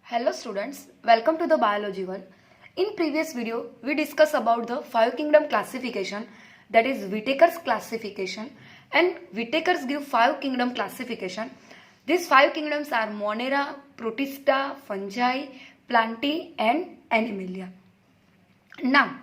Hello students, welcome to the Biology World. In previous video, we discussed about the five kingdom classification, that is Whitaker's classification, and Whitaker's give five kingdom classification. These five kingdoms are Monera, Protista, Fungi, Plantae and Animalia. Now,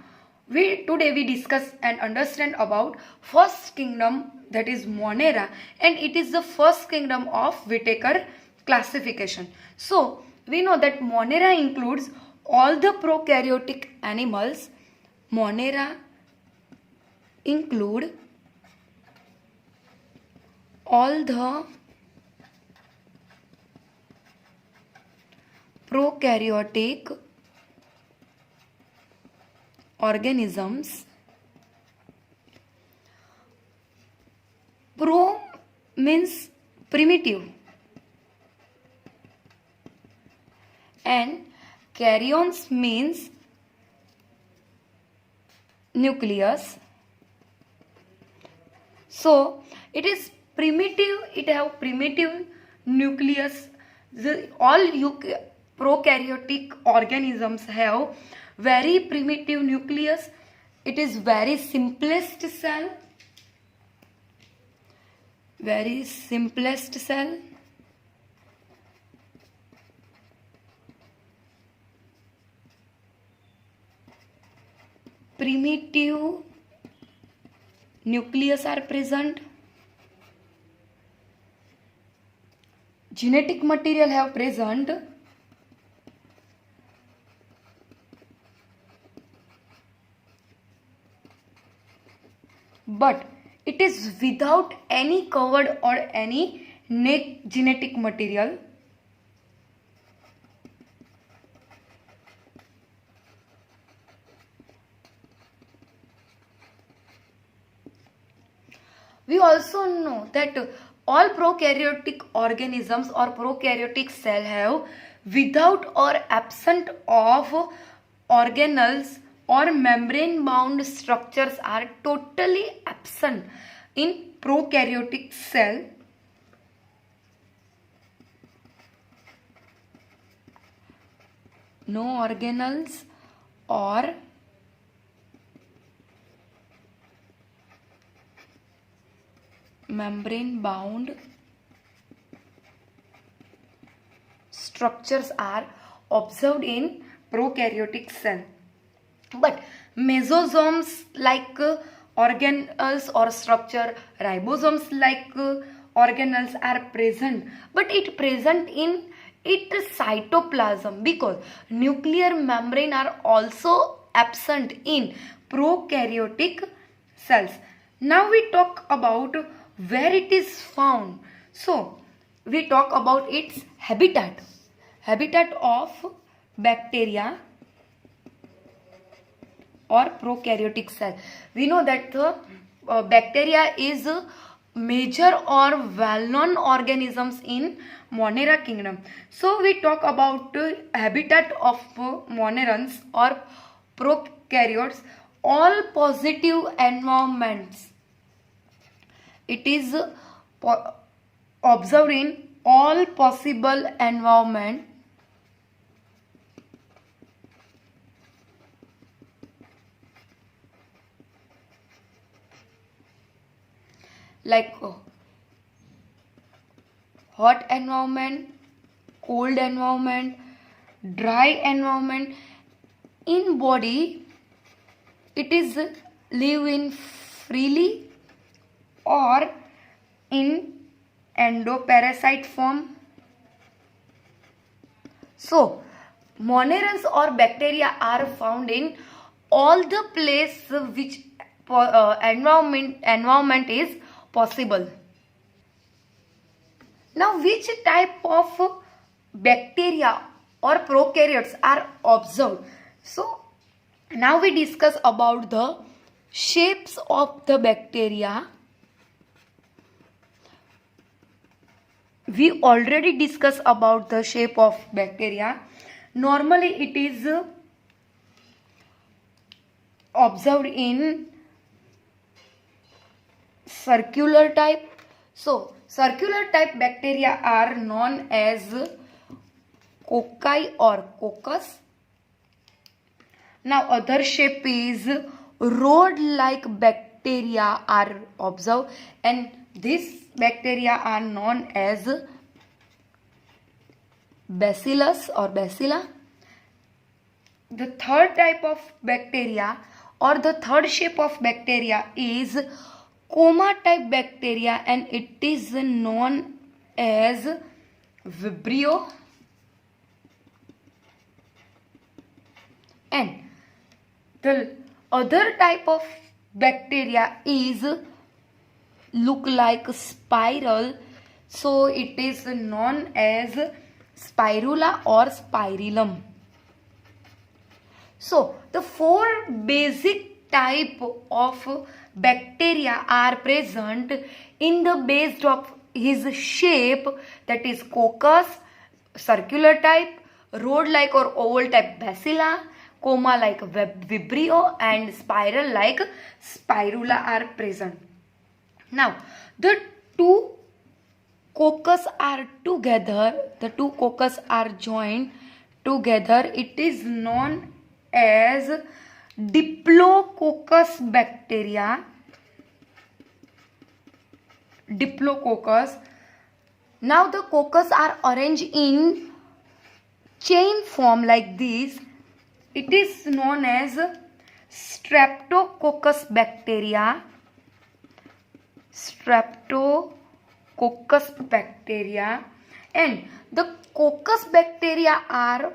today we discuss and understand about first kingdom, that is Monera, and it is the first kingdom of Whitaker classification. So, we know that Monera includes all the prokaryotic animals. Monera include all the prokaryotic organisms. Pro means primitive and karyons means nucleus. So it is primitive, it have primitive nucleus. All prokaryotic organisms have very primitive nucleus. It is very simplest cell. Very simplest cell. Primitive nucleus are present. Genetic material have present. But it is without any covered or any genetic material. We also know that all prokaryotic organisms or prokaryotic cell have without or absent of organelles or membrane bound structures are totally absent in prokaryotic cell. No organelles or membrane bound structures are observed in prokaryotic cell. But mesosomes like organelles or structure, ribosomes like organelles are present, but it present in its cytoplasm because nuclear membrane are also absent in prokaryotic cells. Now we talk about where it is found. So we talk about its habitat. Habitat of bacteria or prokaryotic cell. We know that the bacteria is major or well-known organisms in Monera kingdom. So we talk about habitat of monerans or prokaryotes, all positive environments. It is observed in all possible environment. Like hot environment, cold environment, dry environment. In body, it is live in freely or in endoparasite form. So, monerans or bacteria are found in all the place which environment is possible. Now, which type of bacteria or prokaryotes are observed? So, now we discuss about the shapes of the bacteria. We already discussed about the shape of bacteria. Normally, it is observed in circular type. So, circular type bacteria are known as cocci or coccus. Now other shape is rod-like bacteria are observed, and these bacteria are known as bacillus or bacilla. The third type of bacteria or the third shape of bacteria is coma type bacteria, and it is known as Vibrio. And the other type of bacteria is look like spiral, so it is known as Spirula or Spirillum. So the four basic type of bacteria are present in the base of his shape, that is coccus, circular type, rod like or oval type bacilla, coma like vibrio, and spiral like spirula are present. Now the two coccus are together, the two coccus are joined together, it is known as Diplococcus bacteria. Diplococcus. Now the coccus are arranged in chain form like this. It is known as Streptococcus bacteria. Streptococcus bacteria. And the coccus bacteria are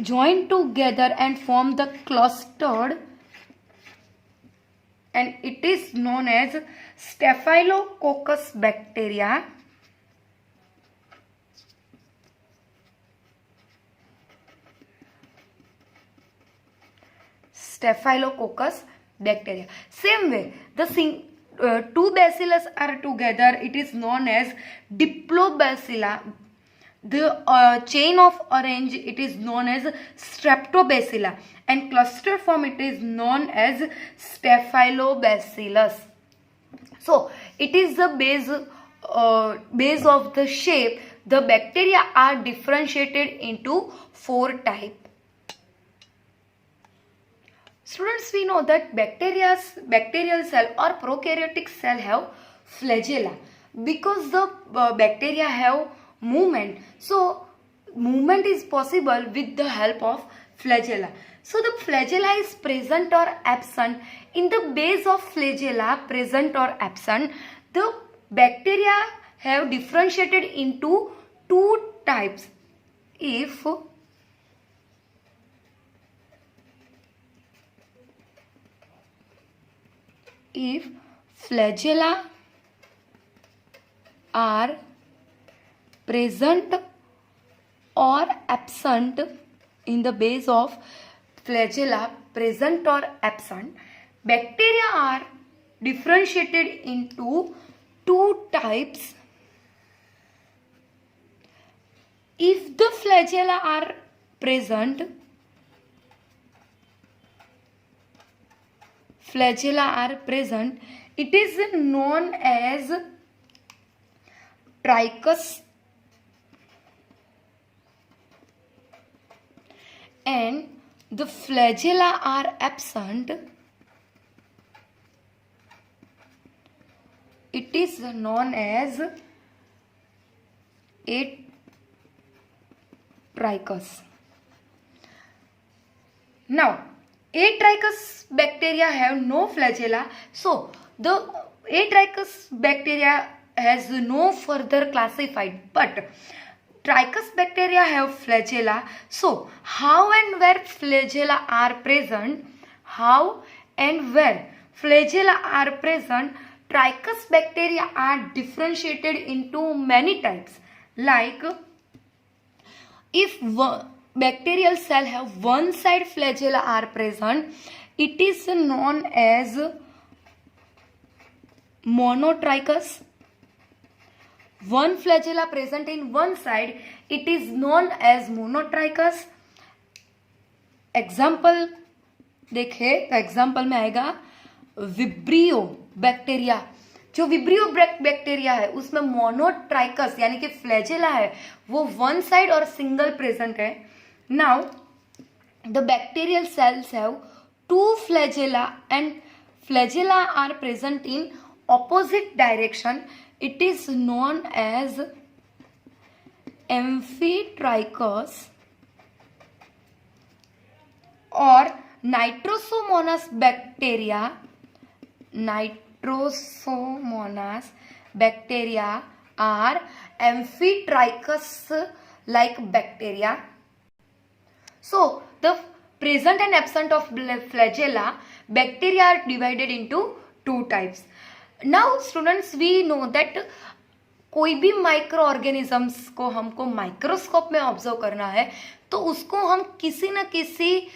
joined together and form the clustered, and it is known as Staphylococcus bacteria. Staphylococcus bacteria. Same way, the two bacillus are together, it is known as Diplobacilla. The chain of orange, it is known as Streptobacilla, and cluster form, it is known as Staphylobacillus. So it is the base of the shape. The bacteria are differentiated into four types. Students, we know that bacterial cell or prokaryotic cell have flagella, because the bacteria have movement. So movement is possible with the help of flagella. So the flagella is present or absent. In the base of flagella, present or absent, the bacteria have differentiated into two types. If flagella are present or absent, in the base of flagella present or absent, bacteria are differentiated into two types. If the flagella are present, it is known as trichus, and the flagella are absent, it is known as atrichus. Now atrichus bacteria have no flagella, so the atrichus bacteria has no further classified, but trichus bacteria have flagella. So how and where flagella are present? Trichus bacteria are differentiated into many types. Like if bacterial cell have one side flagella are present, it is known as monotrichus. One flagella present in one side, it is known as monotrichus. Example देखिए, तो example में आएगा Vibrio bacteria, जो Vibrio bacteria है उसमें monotrichous यानी कि flagella है वो वन साइड और सिंगल प्रेजेंट है. Now the bacterial cells have two flagella and flagella are present in opposite direction. It is known as amphitrichus or nitrosomonas bacteria. Nitrosomonas bacteria are amphitrichus like bacteria. So the present and absent of flagella bacteria are divided into two types. Now students, we know that कोई भी micro organisms को हमको microscope में observe करना है तो उसको हम किसी न किसी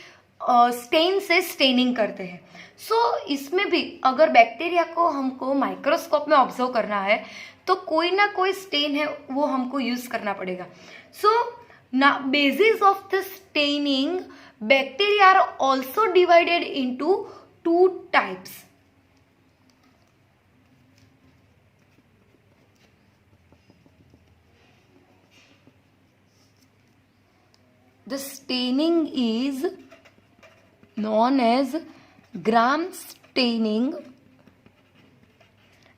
स्टेन से स्टेनिंग करते हैं. सो इसमें भी अगर बैक्टीरिया को हमको माइक्रोस्कोप में ऑब्जर्व करना है तो कोई ना कोई स्टेन है वो हमको यूज करना पड़ेगा. सो ना basis of the staining bacteria are also divided into two types. The staining is known as gram staining.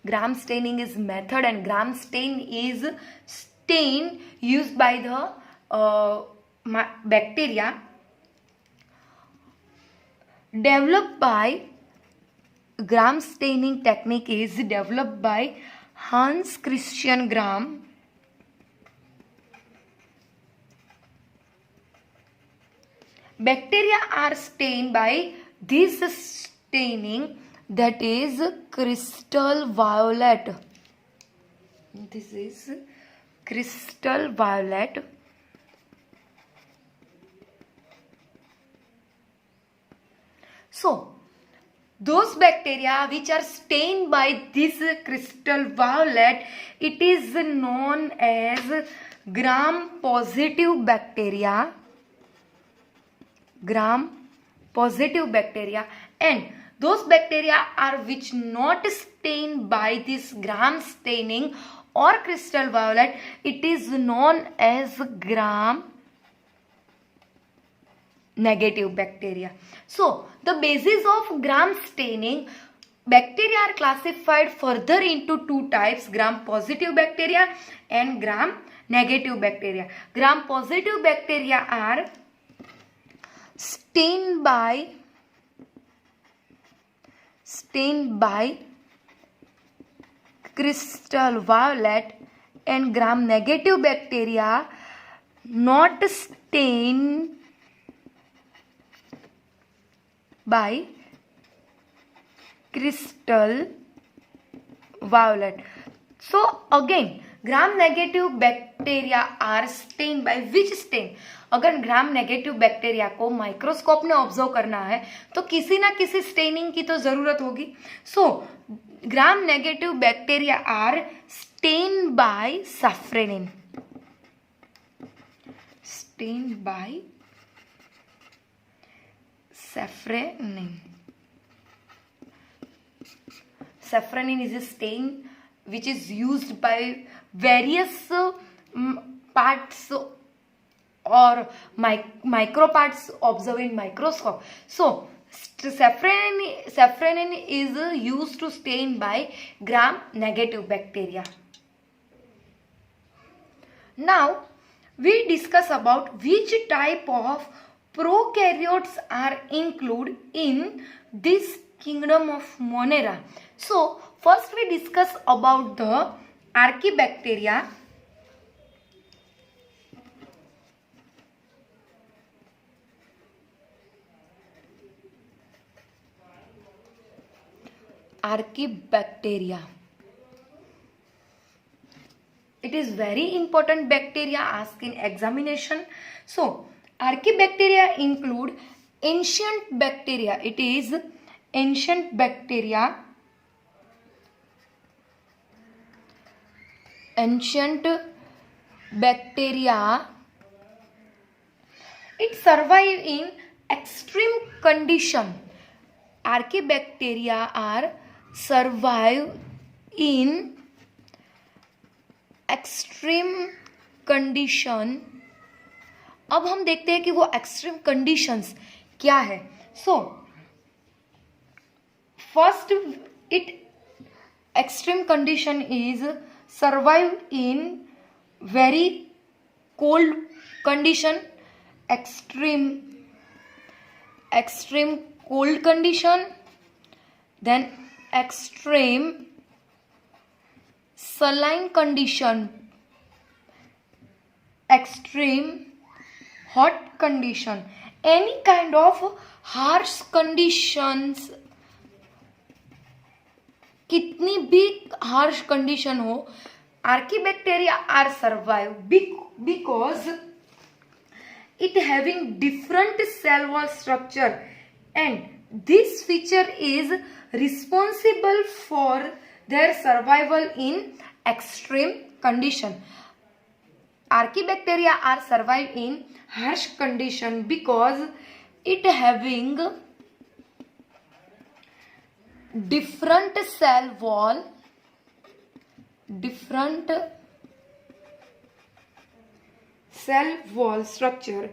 Gram staining is method and gram stain is stain used by the bacteria. Developed by gram staining technique is developed by Hans Christian Gram. Bacteria are stained by this staining that is crystal violet. This is crystal violet. So, those bacteria which are stained by this crystal violet, it is known as gram-positive bacteria. Gram-positive bacteria. And those bacteria are which not stained by this gram staining or crystal violet, it is known as gram negative bacteria. So the basis of gram staining, bacteria are classified further into two types, gram positive bacteria and gram negative bacteria. Gram positive bacteria are stained by crystal violet, and gram negative bacteria not stained by crystal violet. So again, gram negative bacteria are stained by which stain? अगर ग्राम negative bacteria को microscope में observe करना है तो किसी ना किसी staining की तो जरूरत होगी. So gram negative bacteria are stain by safranin. Stain by saffronin. Saffronin is a stain which is used by various parts or micro parts observed in microscope. So saffronin is used to stain by gram negative bacteria. Now we discuss about which type of prokaryotes are included in this kingdom of Monera. So first we discuss about the Archaebacteria. Archaebacteria. It is very important bacteria asked in examination. So Archaebacteria include ancient bacteria. It is ancient bacteria. Ancient bacteria. It survive in extreme condition. Archaebacteria are survive in extreme condition. अब हम देखते हैं कि वो extreme conditions क्या है. So first it extreme condition is survive in very cold condition, extreme cold condition, then extreme saline condition, extreme hot condition, any kind of harsh conditions. कितनी भी हार्श कंडीशन हो, archaebacteria are survive because it having different cell wall structure and this feature is responsible for their survival in extreme condition. Archaebacteria are survive in harsh condition because it having different cell wall structure.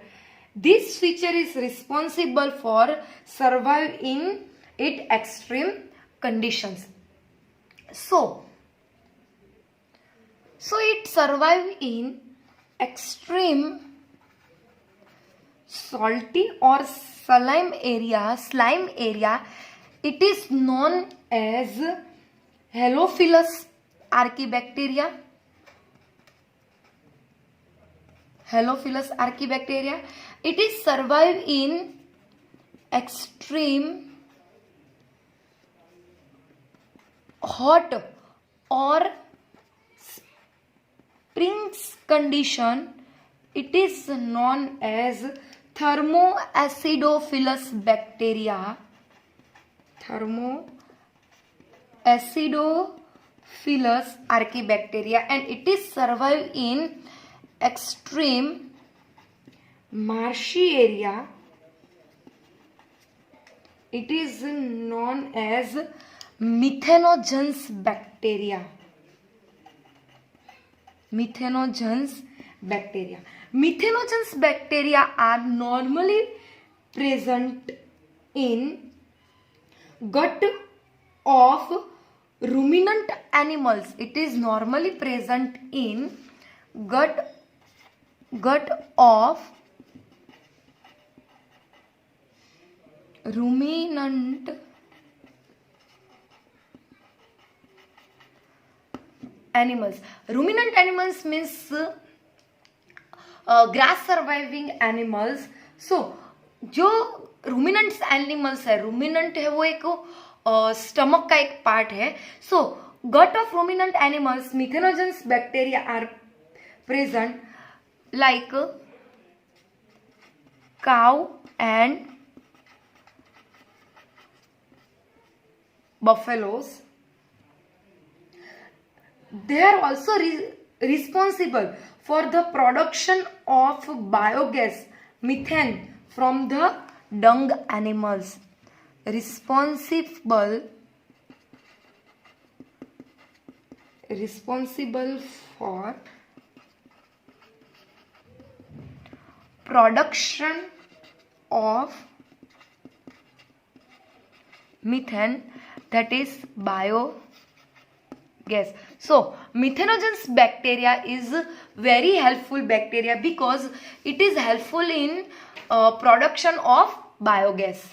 This feature is responsible for survive in it extreme conditions. So it survive in extreme salty or slime area. It is known as Halophilus archibacteria. It is survive in extreme hot or springs condition. It is known as thermoacidophilus bacteria. Thermoacidophilus archibacteria, and it is survive in extreme marshy area. It is known as Methanogens bacteria. Methanogens bacteria are normally present in gut of ruminant animals. It is normally present in gut of ruminant animals. Ruminant animals means grass surviving animals. So जो ruminants animals है, ruminant है वो एक stomach का एक part है. So gut of ruminant animals methanogens bacteria are present like cow and buffaloes. They are also responsible for the production of biogas, methane, from the dung animals. Responsible for production of methane, that is biogas. So Methanogens bacteria is very helpful bacteria because it is helpful in production of biogas.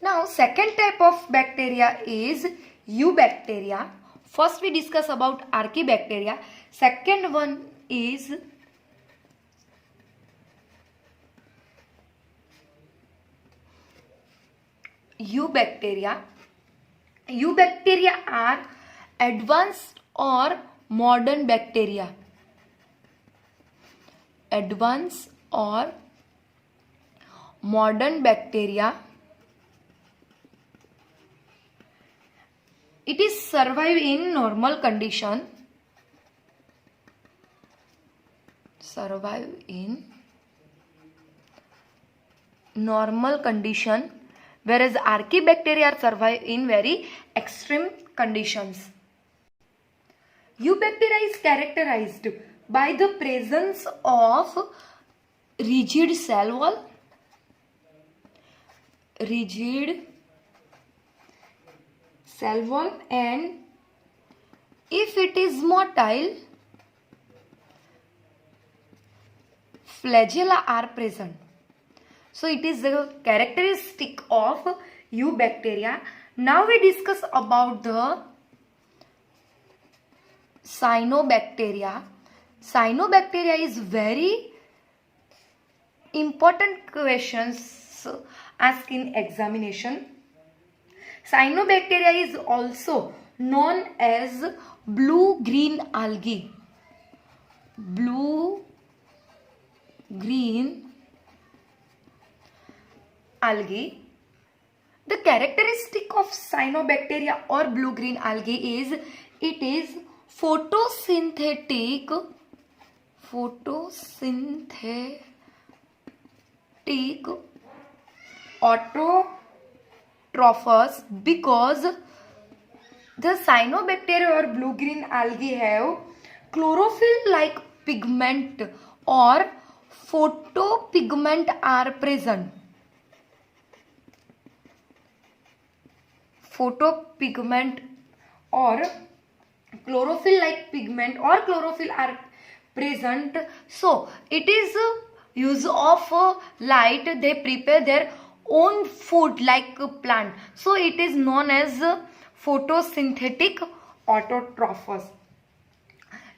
Now second type of bacteria is eubacteria. First we discuss about archaebacteria. Second one is eubacteria. Eubacteria are advanced or modern bacteria. Advanced or modern bacteria. It is survive in normal condition. Survive in normal condition, whereas archaebacteria survive in very extreme conditions. Eubacteria is characterized by the presence of rigid cell wall, and if it is motile, flagella are present. So it is the characteristic of eubacteria. Now we discuss about the cyanobacteria. Cyanobacteria is very important questions asked in examination. Cyanobacteria is also known as blue-green algae. Blue-green algae. The characteristic of cyanobacteria or blue-green algae is it is photosynthetic autotrophs, because the cyanobacteria or blue-green algae have chlorophyll-like pigment or photopigment are present. Photopigment or chlorophyll-like pigment or chlorophyll are present. So it is use of light. They prepare their own food like a plant. So it is known as photosynthetic autotrophs.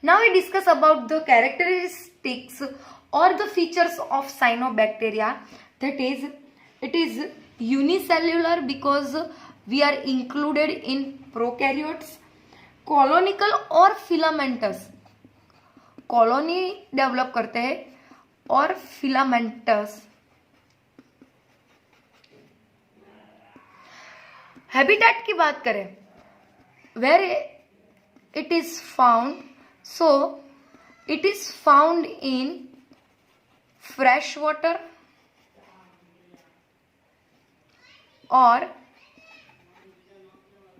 Now we discuss about the characteristics or the features of cyanobacteria. That is, it is unicellular because we are included in prokaryotes. Colonical और filamentous, colony develop करते हैं, और filamentous. Habitat की बात करें, where it is found, so it is found in fresh water or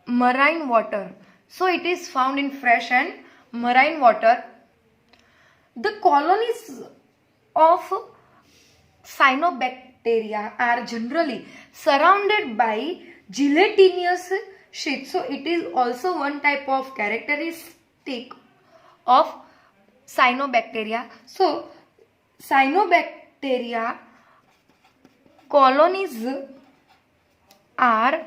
marine water. So it is found in fresh and marine water. The colonies of cyanobacteria are generally surrounded by gelatinous sheath. So it is also one type of characteristic of cyanobacteria. So cyanobacteria colonies are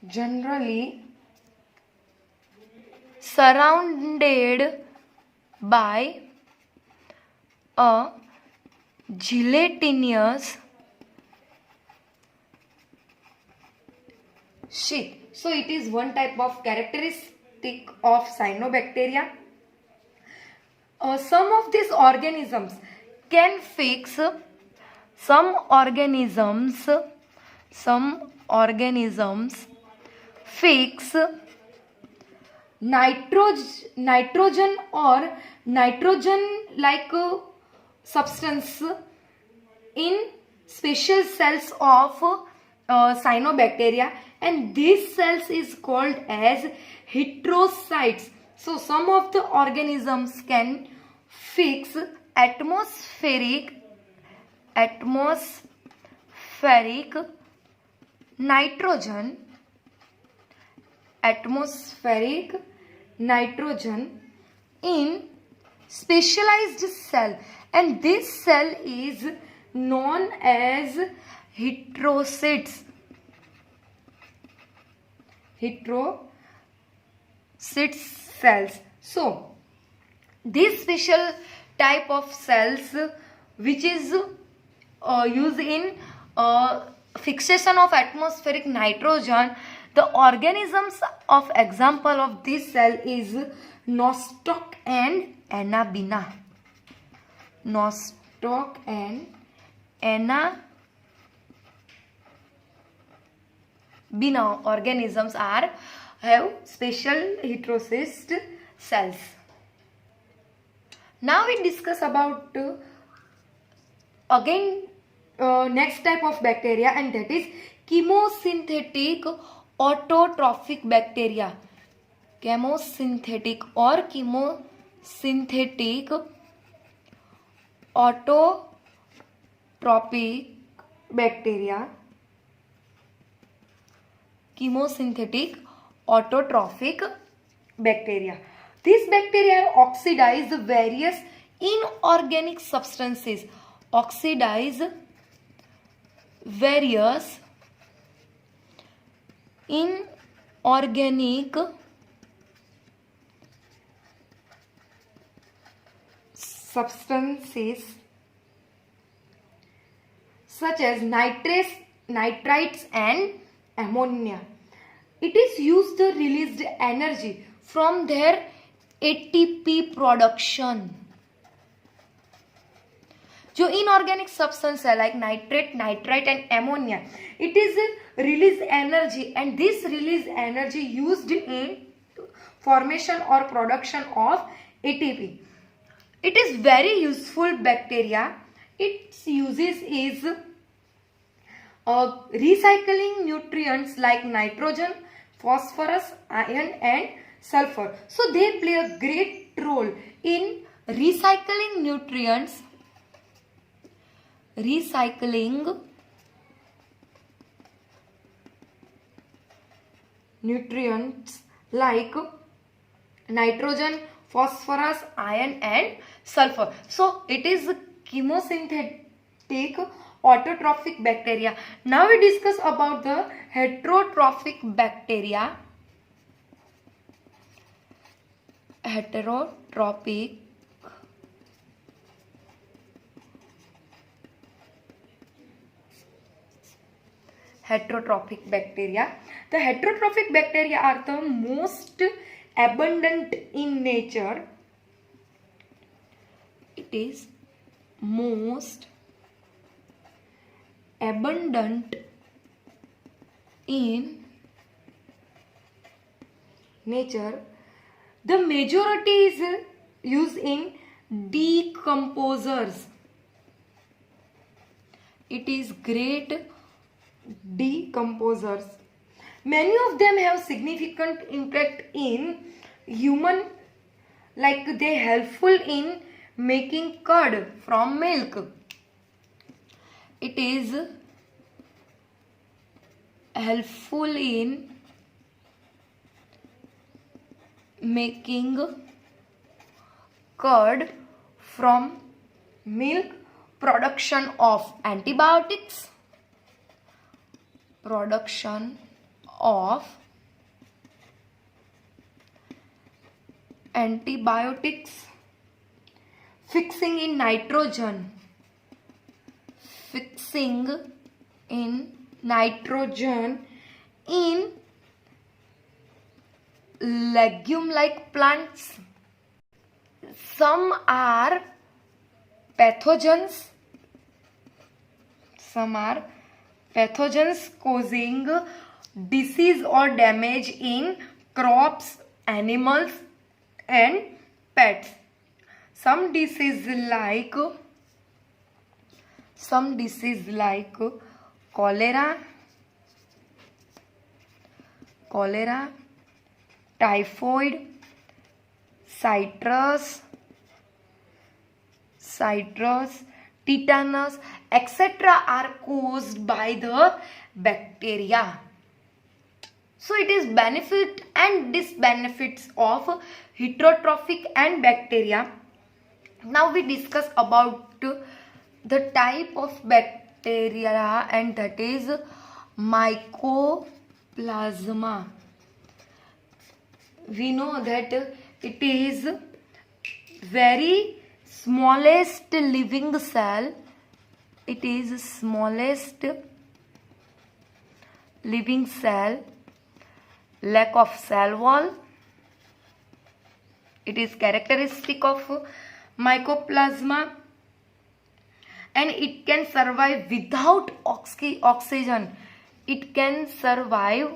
generally surrounded by a gelatinous sheath. So it is one type of characteristic of cyanobacteria. Some of these organisms can fix some organisms fix nitrogen or nitrogen like substance in special cells of cyanobacteria, and these cells is called as heterocytes. So some of the organisms can fix atmospheric nitrogen in specialized cell, and this cell is known as heterocytes. Cells. So this special type of cells which is used in fixation of atmospheric nitrogen, the organisms of example of this cell is nostoc and Anabaena. Nostoc and Anabaena organisms have special heterocyst cells. Now we discuss about next type of bacteria, and that is chemosynthetic autotrophic bacteria, chemosynthetic or chemosynthetic autotrophic bacteria, chemosynthetic autotrophic bacteria. These bacteria oxidize various inorganic substances, oxidize various inorganic substances such as nitrites and ammonia. It is used the released energy from their ATP production. जो inorganic substance है like nitrate, nitrite and ammonia, it is release energy and this release energy used in formation or production of ATP. It is very useful bacteria. Its uses is recycling nutrients like nitrogen, phosphorus, iron and sulfur. So they play a great role in recycling nutrients, like nitrogen, phosphorus, iron and sulfur. So it is chemosynthetic autotrophic bacteria. Now we discuss about the heterotrophic bacteria. Heterotrophic bacteria. The heterotrophic bacteria are the most abundant in nature. It is most abundant in nature. The majority is used in decomposers. It is great decomposers. Many of them have significant impact in human, like they helpful in making curd from milk. It is helpful in making curd from milk, production of antibiotics, fixing in nitrogen, in legume like plants. Some are pathogens causing disease or damage in crops, animals and pets. Some disease like cholera, typhoid, citrus, tetanus, etc. are caused by the bacteria. So it is benefit and disbenefits of heterotrophic and bacteria. Now we discuss about the type of bacteria, and that is mycoplasma. We know that it is very smallest living cell. It is smallest living cell, lack of cell wall. It is characteristic of mycoplasma, and it can survive without oxygen. It can survive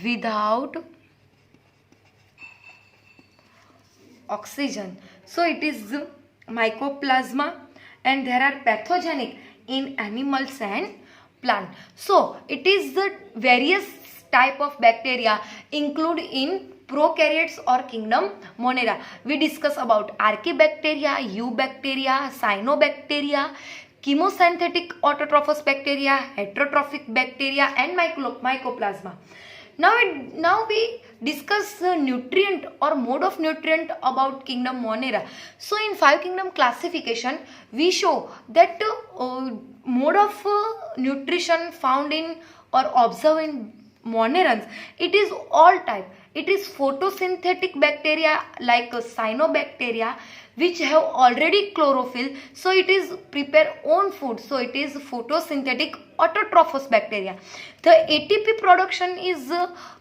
without oxygen. So it is mycoplasma, and there are pathogenic in animals and plant. So it is the various type of bacteria include in prokaryotes or kingdom Monera. We discuss about Archaebacteria, Eubacteria, Cyanobacteria, chemosynthetic autotrophous bacteria, heterotrophic bacteria and mycoplasma. Now we discuss the nutrient or mode of nutrient about kingdom Monera. So in 5 kingdom classification, we show that mode of nutrition found in or observed in Monerans, it is all type. It is photosynthetic bacteria like cyanobacteria which have already chlorophyll, so it is prepare own food, so it is photosynthetic autotrophous bacteria. The ATP production is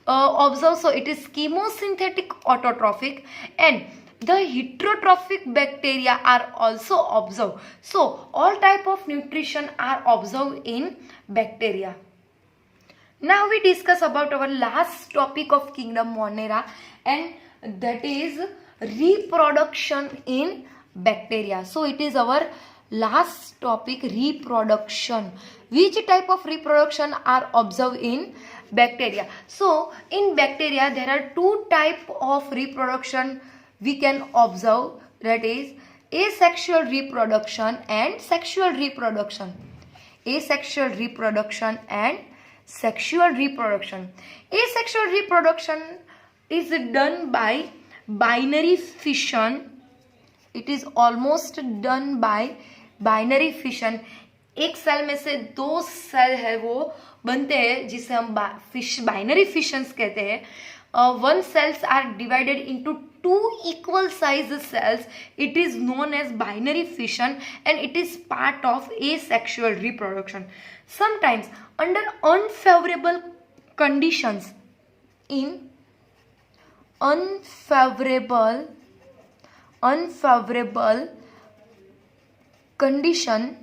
observed, so it is chemosynthetic autotrophic, and the heterotrophic bacteria are also observed. So all type of nutrition are observed in bacteria. Now we discuss about our last topic of kingdom Monera, and that is reproduction in bacteria. So it is our last topic, reproduction. Which type of reproduction are observed in bacteria? So in bacteria there are 2 type of reproduction we can observe, that is asexual reproduction and sexual reproduction. Asexual reproduction and sexual reproduction. Asexual reproduction is done by binary fission. It is almost done by binary fission. एक cell में से 2 cell है वो बनते हैं जिसे हम fish binary फिशंस कहते हैं. One cells are divided into 2 equal size cells. It is known as binary fission and it is part of asexual reproduction. Sometimes under unfavorable conditions, in unfavorable condition,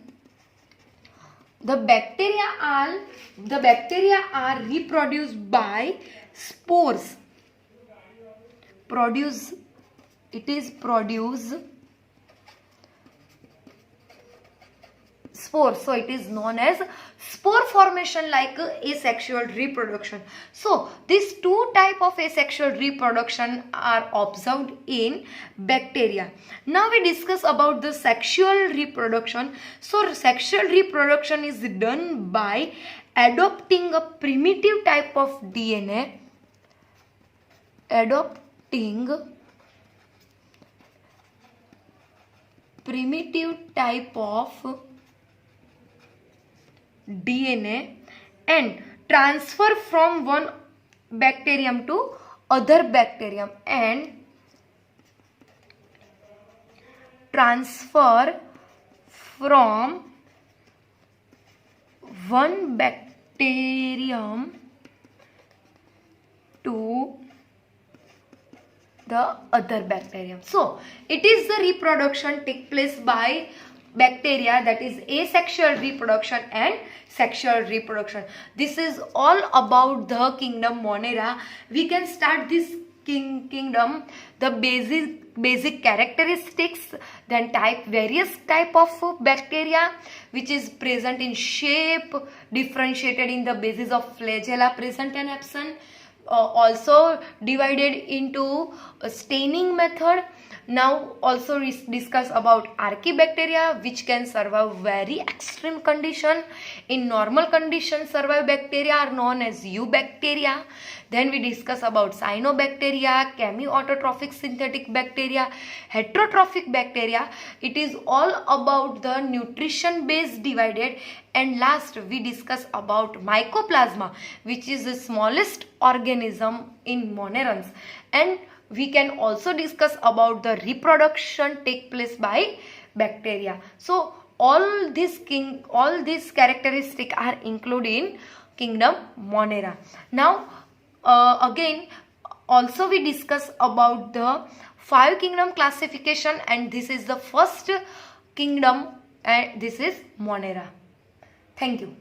the bacteria are reproduced by spores. Spores, so it is known as spore formation like asexual reproduction. So these 2 type of asexual reproduction are observed in bacteria. Now we discuss about the sexual reproduction. So sexual reproduction is done by adopting a primitive type of DNA, and transfer from one bacterium to other bacterium, and transfer from one bacterium to the other bacterium. So it is the reproduction take place by bacteria, that is asexual reproduction and sexual reproduction. This is all about the kingdom Monera. We can start this kingdom, the basic characteristics, then various type of bacteria which is present in shape, differentiated in the basis of flagella present and absent, also divided into a staining method. Now also discuss about Archaebacteria which can survive very extreme condition. In normal condition survive bacteria are known as Eubacteria. Then we discuss about Cyanobacteria, chemi-autotrophic synthetic bacteria, heterotrophic bacteria. It is all about the nutrition base divided. And last we discuss about Mycoplasma, which is the smallest organism in Monerans. And we can also discuss about the reproduction take place by bacteria. So all these characteristics are included in kingdom Monera. Now again also we discuss about the 5 kingdom classification, and this is the first kingdom and this is Monera. Thank you.